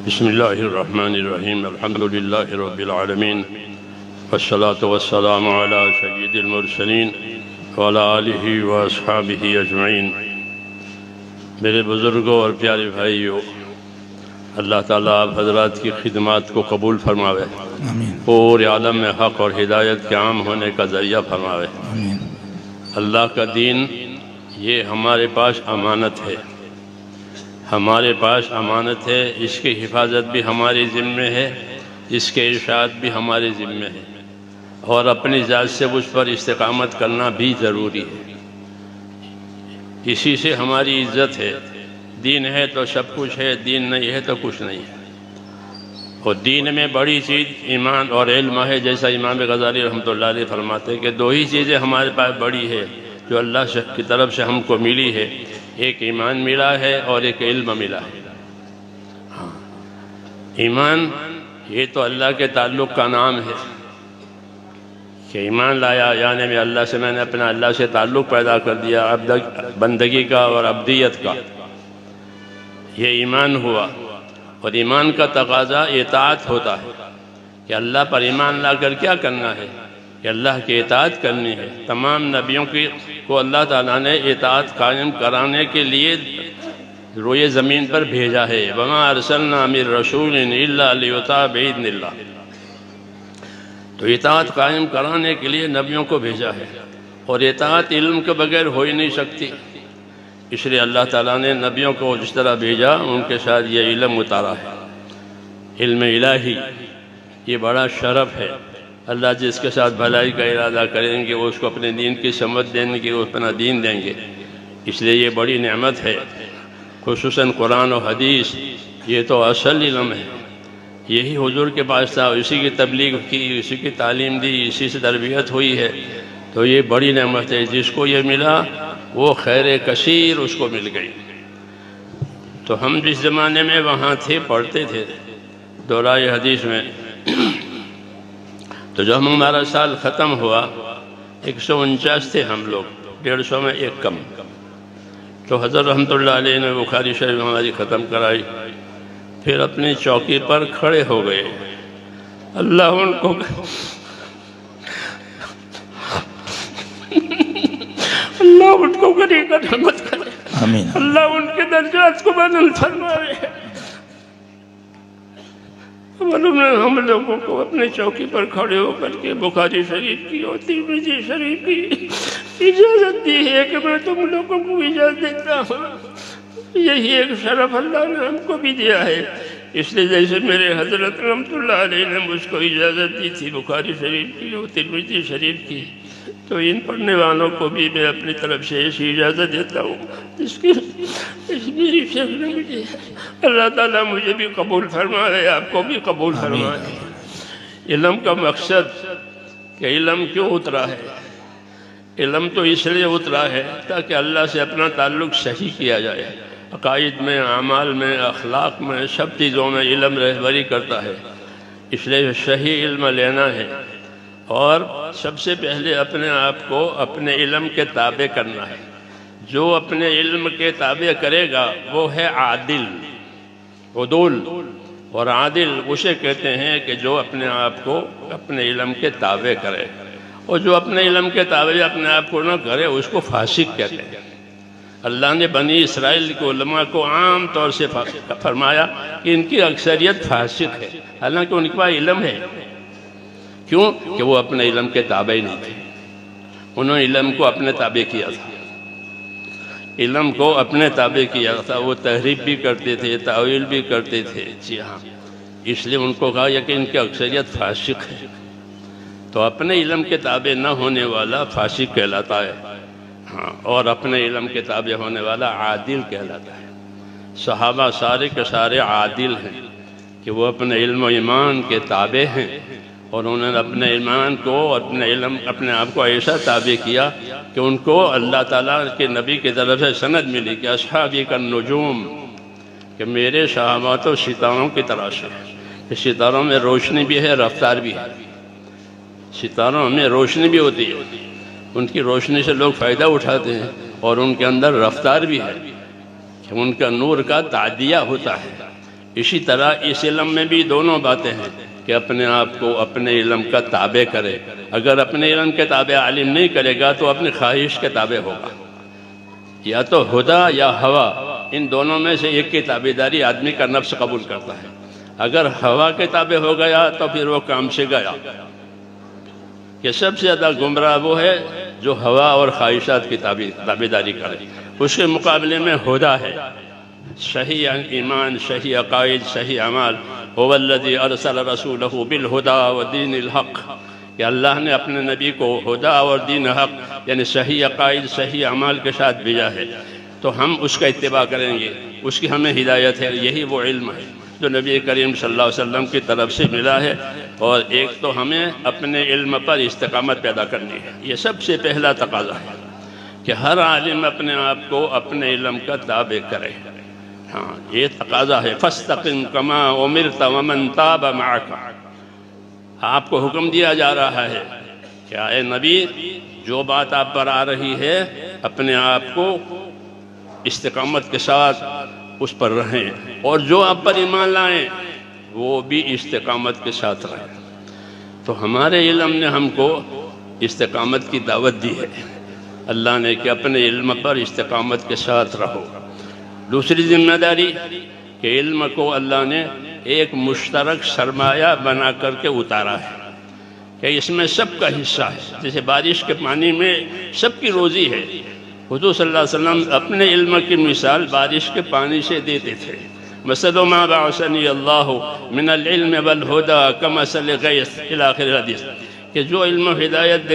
بسم اللہ الرحمن الرحیم الحمد للہ رب العالمین والصلاة والسلام علی سید المرسلین وعلی آلہ واصحابہ اجمعین۔ میرے بزرگوں اور پیارے بھائیوں، اللہ تعالیٰ آپ حضرات کی خدمات کو قبول فرماوے، پورے عالم میں حق اور ہدایت کے عام ہونے کا ذریعہ فرماوے۔ اللہ کا دین یہ ہمارے پاس امانت ہے، ہمارے پاس امانت ہے، اس کی حفاظت بھی ہمارے ذمے ہے، اس کے ارشاد بھی ہمارے ذمے ہے، اور اپنی ذات سے اس پر استقامت کرنا بھی ضروری ہے۔ اسی سے ہماری عزت ہے۔ دین ہے تو سب کچھ ہے، دین نہیں ہے تو کچھ نہیں ہے۔ اور دین میں بڑی چیز ایمان اور علم ہے، جیسا امام غزالی رحمۃ اللہ علیہ فرماتے ہیں کہ دو ہی چیزیں ہمارے پاس بڑی ہے جو اللہ کی طرف سے ہم کو ملی ہے، ایک ایمان ملا ہے اور ایک علم ملا ہے۔ ایمان یہ تو اللہ کے تعلق کا نام ہے کہ ایمان لایا، یعنی میں نے اپنا اللہ سے تعلق پیدا کر دیا، بندگی کا اور عبدیت کا، یہ ایمان ہوا۔ اور ایمان کا تقاضا اطاعت ہوتا ہے کہ اللہ پر ایمان لا کر کیا کرنا ہے، کہ اللہ کی اطاعت کرنی ہے۔ تمام نبیوں کو اللہ تعالیٰ نے اطاعت قائم کرانے کے لیے روئے زمین پر بھیجا ہے۔ وَمَا أَرْسَلْنَا مِن رَّسُولٍ إِلَّا لِيُطَاعَ بِإِذْنِ اللَّهِ، تو اطاعت قائم کرانے کے لیے نبیوں کو بھیجا ہے، اور اطاعت علم کے بغیر ہو ہی نہیں سکتی۔ اس لیے اللہ تعالیٰ نے نبیوں کو جس طرح بھیجا، ان کے ساتھ یہ علم اتارا ہے، علم الہی۔ یہ بڑا شرف ہے۔ اللہ جس کے ساتھ بھلائی کا ارادہ کریں گے، وہ اس کو اپنے دین کی سمجھ دیں گے، وہ اپنا دین دیں گے۔ اس لیے یہ بڑی نعمت ہے، خصوصاً قرآن و حدیث، یہ تو اصل علم ہے۔ یہی حضور کے پاس تھا، اسی کی تبلیغ کی، اسی کی تعلیم دی، اسی سے تربیت ہوئی ہے، تو یہ بڑی نعمت ہے۔ جس کو یہ ملا وہ خیر کثیر اس کو مل گئی۔ تو ہم جس زمانے میں وہاں تھے، پڑھتے تھے دورہ حدیث میں، تو جب ہمارا سال ختم ہوا، 149 تھے ہم لوگ، 150 میں ایک کم، تو حضرت رحمۃ اللہ علیہ نے بخاری شریف ہماری ختم کرائی، پھر اپنی چوکی پر کھڑے ہو گئے۔ اللہ ان کو غنی کا رحمت کرے، آمین۔ اللہ ان کے درجات کو بلند فرمائے۔ ہم لوگوں کو اپنے چوکی پر کھڑے ہو کر کے بخاری شریف کی اور ترمذی شریف کی اجازت دی ہے کہ میں تم لوگوں کو اجازت دیتا ہوں۔ یہی ایک شرف اللہ نے ہم کو بھی دیا ہے۔ اس لیے جیسے میرے حضرت رحمۃ اللہ علیہ نے مجھ کو اجازت دی تھی بخاری شریف کی اور ترمذی شریف کی، تو ان پڑھنے والوں کو بھی میں اپنی طرف سے ایسی اجازت دیتا ہوں اس میری شیخ نے مجھے۔ اللہ تعالیٰ مجھے بھی قبول فرمائے، آپ کو بھی قبول فرمائے۔ علم کا مقصد کہ علم کیوں اترا ہے؟ علم تو اس لیے اترا ہے تاکہ اللہ سے اپنا تعلق صحیح کیا جائے۔ عقائد میں، اعمال میں، اخلاق میں، سب چیزوں میں علم رہبری کرتا ہے۔ اس لیے صحیح علم لینا ہے، اور سب سے پہلے اپنے آپ کو اپنے علم کے تابع کرنا ہے۔ جو اپنے علم کے تابع کرے گا وہ ہے عادل، عدول۔ اور عادل اسے کہتے ہیں کہ جو اپنے آپ کو اپنے علم کے تابع کرے، اور جو اپنے علم کے تابع اپنے آپ کو نہ کرے اس کو فاسق کہتے ہیں۔ اللہ نے بنی اسرائیل کے علماء کو عام طور سے فرمایا کہ ان کی اکثریت فاسق ہے، حالانکہ ان کے پاس علم ہے۔ کیوں؟ کہ وہ اپنے علم کے تابع نہیں تھے، انہوں نے علم کو اپنے تابع کیا تھا، علم کو اپنے تابع کیا تھا۔ وہ تحریف بھی کرتے تھے، تاویل بھی کرتے تھے، جی ہاں۔ اس لیے ان کو کہا کہ ان کی اکثریت فاسق ہے۔ تو اپنے علم کے تابع نہ ہونے والا فاسق کہلاتا ہے، ہاں، اور اپنے علم کے تابع ہونے والا عادل کہلاتا ہے۔ صحابہ سارے کے سارے عادل ہیں کہ وہ اپنے علم و ایمان کے تابع ہیں، اور انہوں نے اپنے ایمان کو اور اپنے آپ کو ایسا تابع کیا کہ ان کو اللہ تعالیٰ کے نبی کی طرف سے سند ملی کہ اصحابی کالنجوم، کہ میرے صحابہ تو ستاروں کی طرح سے ہیں۔ ستاروں میں روشنی بھی ہے، رفتار بھی ہے۔ ستاروں میں روشنی بھی ہوتی ہے، ان کی روشنی سے لوگ فائدہ اٹھاتے ہیں، اور ان کے اندر رفتار بھی ہے کہ ان کا نور کا تعدیہ ہوتا ہے۔ اسی طرح اس علم میں بھی دونوں باتیں ہیں کہ اپنے آپ کو اپنے علم کا تابع کرے. اگر اپنے علم کے تابع عالم نہیں کرے گا تو اپنی خواہش کے تابع ہوگا. یا تو ہدا یا ہوا، ان دونوں میں سے ایک کی تابعداری آدمی کا نفس قبول کرتا ہے. اگر ہوا کے تابع ہو گیا تو پھر وہ کام سے گیا. کہ سب سے زیادہ گمراہ وہ ہے جو ہوا اور خواہشات کی تابعداری کرے. اس کے مقابلے میں ہدا ہے، صحیح ایمان، صحیح عقائد، صحیح اعمال. هو الذی ارسل رسولہ بالہدی ودین الحق، کہ اللہ نے اپنے نبی کو ہدا اور دین حق یعنی صحیح عقائد، صحیح اعمال کے ساتھ بھیجا ہے. تو ہم اس کا اتباع کریں گے، اس کی ہمیں ہدایت ہے. یہی وہ علم ہے جو نبی کریم صلی اللہ علیہ وسلم کی طرف سے ملا ہے. اور ایک تو ہمیں اپنے علم پر استقامت پیدا کرنی ہے، یہ سب سے پہلا تقاضا ہے کہ ہر عالم اپنے آپ کو اپنے علم کا تابع کرے. ہاں یہ تقاضا ہے. فاستقم کما امرت ومن تاب معک، آپ کو حکم دیا جا رہا ہے کہ اے نبی جو بات آپ پر آ رہی ہے اپنے آپ کو استقامت کے ساتھ اس پر رہیں، اور جو آپ پر ایمان لائیں وہ بھی استقامت کے ساتھ رہیں. تو ہمارے علم نے ہم کو استقامت کی دعوت دی ہے. اللہ نے کہ اپنے علم پر استقامت کے ساتھ رہو. دوسری ذمہ داری کہ علم کو اللہ نے ایک مشترک سرمایہ بنا کر کے اتارا ہے کہ اس میں سب کا حصہ ہے. جیسے بارش کے پانی میں سب کی روزی ہے. حضور صلی اللہ علیہ وسلم اپنے علم کی مثال بارش کے پانی سے دیتے تھے. مثل ما بعثنی اللہ من العلم والہدی کمثل غیث الی آخر الحدیث، کہ جو علم و ہدایت